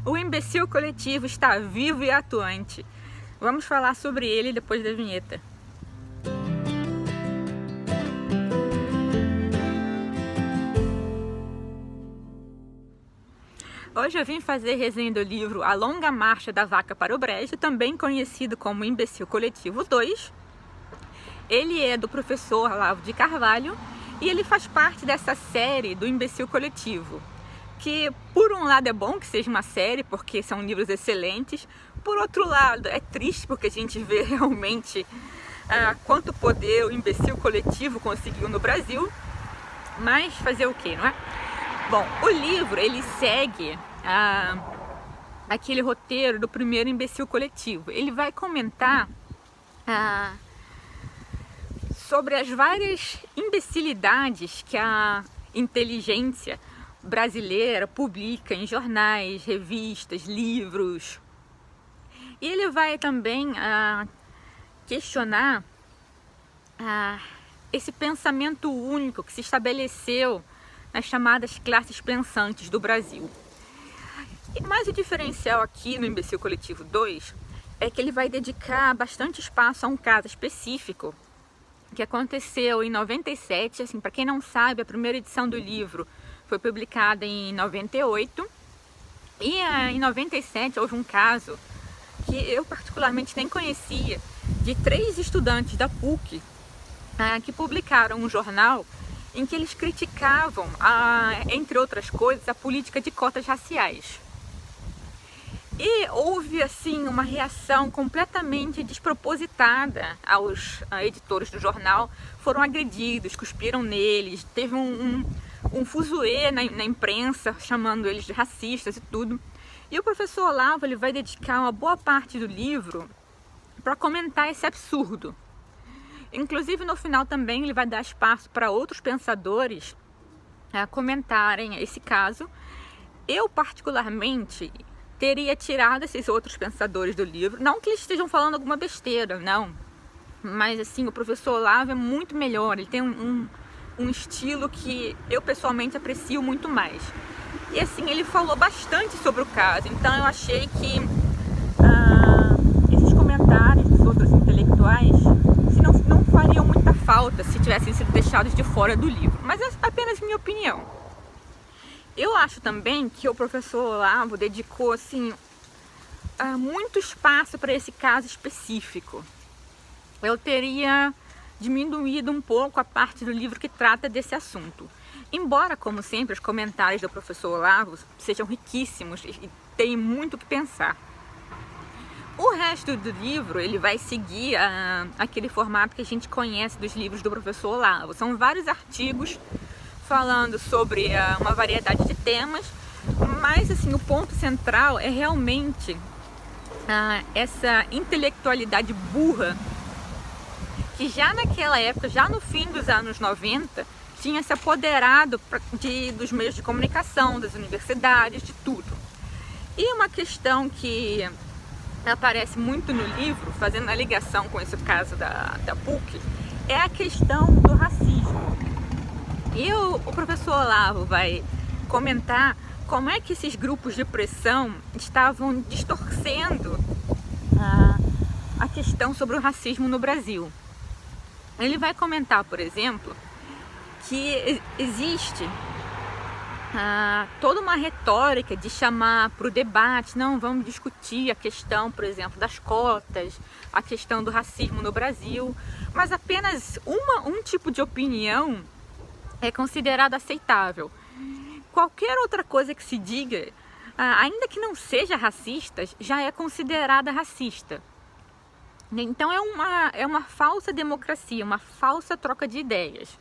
O imbecil coletivo está vivo e atuante. Vamos falar sobre ele depois da vinheta. Hoje eu vim fazer resenha do livro A Longa Marcha da Vaca para o Brejo, também conhecido como Imbecil Coletivo 2. Ele é do professor Olavo de Carvalho e ele faz parte dessa série do Imbecil Coletivo, que por um lado é bom que seja uma série, porque são livros excelentes. Por outro lado, é triste porque a gente vê realmente quanto poder o Imbecil Coletivo conseguiu no Brasil. Mas fazer o quê, não é? Bom, o livro, ele segue aquele roteiro do primeiro Imbecil Coletivo. Ele vai comentar sobre as várias imbecilidades que a inteligência brasileira publica em jornais, revistas, livros. E ele vai também questionar esse pensamento único que se estabeleceu nas chamadas classes pensantes do Brasil. Mas o diferencial aqui no Imbecil Coletivo 2 é que ele vai dedicar bastante espaço a um caso específico que aconteceu em 97. Assim, para quem não sabe, a primeira edição do livro foi publicada em 98 e em 97 houve um caso que eu particularmente nem conhecia, de 3 estudantes da PUC que publicaram um jornal em que eles criticavam, entre outras coisas, a política de cotas raciais. E houve assim uma reação completamente despropositada. Aos editores do jornal foram agredidos, cuspiram neles, teve um fuzuê na imprensa chamando eles de racistas e tudo. E o professor Olavo, ele vai dedicar uma boa parte do livro para comentar esse absurdo. Inclusive no final também ele vai dar espaço para outros pensadores comentarem esse caso. Eu particularmente teria tirado esses outros pensadores do livro, não que eles estejam falando alguma besteira, não, mas assim, o professor Olavo é muito melhor, ele tem um estilo que eu pessoalmente aprecio muito mais. E assim, ele falou bastante sobre o caso, então eu achei que esses comentários dos outros intelectuais não fariam muita falta se tivessem sido deixados de fora do livro, mas é apenas minha opinião. Eu acho também que o professor Olavo dedicou assim, muito espaço para esse caso específico. Eu teria diminuído um pouco a parte do livro que trata desse assunto. Embora, como sempre, os comentários do professor Olavo sejam riquíssimos e tem muito o que pensar. O resto do livro, ele vai seguir aquele formato que a gente conhece dos livros do professor Olavo. São vários artigos falando sobre uma variedade de temas, mas assim, o ponto central é realmente essa intelectualidade burra que já naquela época, já no fim dos anos 90, tinha se apoderado dos meios de comunicação, das universidades, de tudo. E uma questão que aparece muito no livro, fazendo a ligação com esse caso da PUC, é a questão do racismo. E o professor Olavo vai comentar como é que esses grupos de pressão estavam distorcendo a questão sobre o racismo no Brasil. Ele vai comentar, por exemplo, que existe toda uma retórica de chamar para o debate, não, vamos discutir a questão, por exemplo, das cotas, a questão do racismo no Brasil, mas apenas um tipo de opinião é considerado aceitável. Qualquer outra coisa que se diga, ainda que não seja racista, já é considerada racista. Então é uma falsa democracia, uma falsa troca de ideias.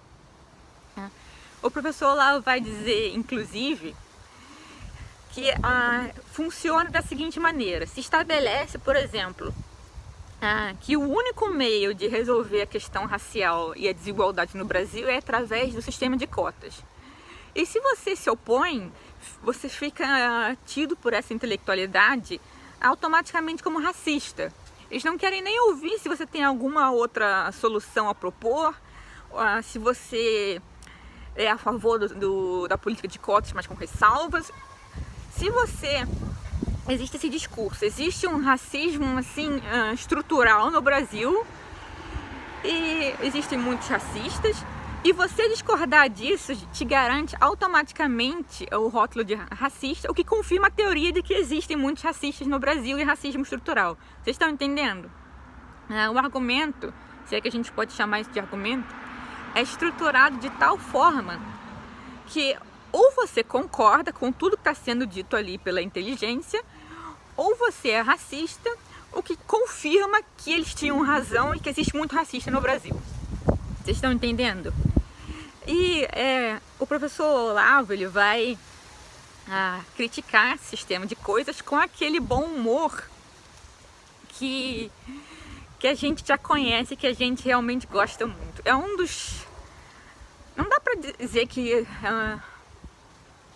O professor Olavo vai dizer, inclusive, que funciona da seguinte maneira: se estabelece, por exemplo, que o único meio de resolver a questão racial e a desigualdade no Brasil é através do sistema de cotas. E se você se opõe, você fica tido por essa intelectualidade automaticamente como racista. Eles não querem nem ouvir se você tem alguma outra solução a propor, se você é a favor da política de cotas, mas com ressalvas. Se você existe esse discurso, existe um racismo assim estrutural no Brasil e existem muitos racistas, e você discordar disso te garante automaticamente o rótulo de racista, o que confirma a teoria de que existem muitos racistas no Brasil e racismo estrutural. Vocês estão entendendo? O argumento, se é que a gente pode chamar isso de argumento, é estruturado de tal forma que ou você concorda com tudo que está sendo dito ali pela inteligência, ou você é racista, o que confirma que eles tinham razão e que existe muito racista no Brasil. Vocês estão entendendo? E o professor Olavo, ele vai criticar esse sistema de coisas com aquele bom humor que a gente já conhece, que a gente realmente gosta muito. É um dos... Não dá pra dizer que...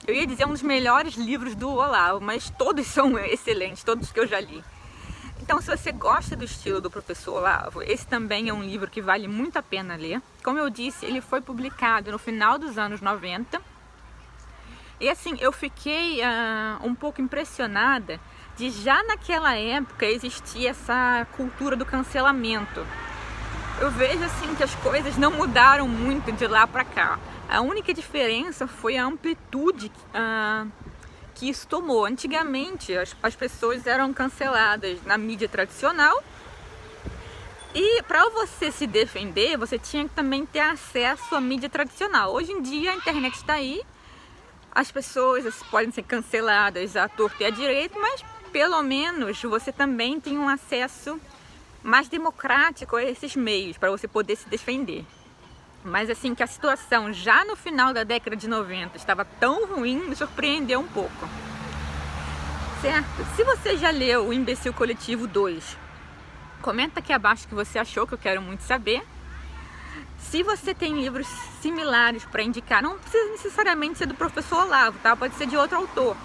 eu ia dizer um dos melhores livros do Olavo, mas todos são excelentes, todos que eu já li. Então, se você gosta do estilo do professor Olavo, esse também é um livro que vale muito a pena ler. Como eu disse, ele foi publicado no final dos anos 90. E assim, eu fiquei um pouco impressionada de já naquela época existir essa cultura do cancelamento. Eu vejo assim que as coisas não mudaram muito de lá pra cá. A única diferença foi a amplitude que isso tomou. Antigamente as pessoas eram canceladas na mídia tradicional e para você se defender você tinha que também ter acesso à mídia tradicional. Hoje em dia a internet está aí, as pessoas podem ser canceladas à torto e à direito, mas pelo menos você também tem um acesso mais democrático a esses meios para você poder se defender. Mas assim, que a situação já no final da década de 90 estava tão ruim, me surpreendeu um pouco. Certo? Se você já leu o Imbecil Coletivo 2, comenta aqui abaixo o que você achou, que eu quero muito saber. Se você tem livros similares para indicar, não precisa necessariamente ser do professor Olavo, tá? Pode ser de outro autor.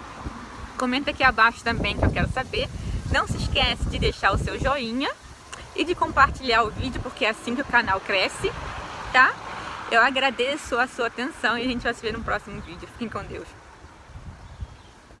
Comenta aqui abaixo também, que eu quero saber. Não se esquece de deixar o seu joinha e de compartilhar o vídeo, porque é assim que o canal cresce, tá? Eu agradeço a sua atenção e a gente vai se ver no próximo vídeo. Fiquem com Deus.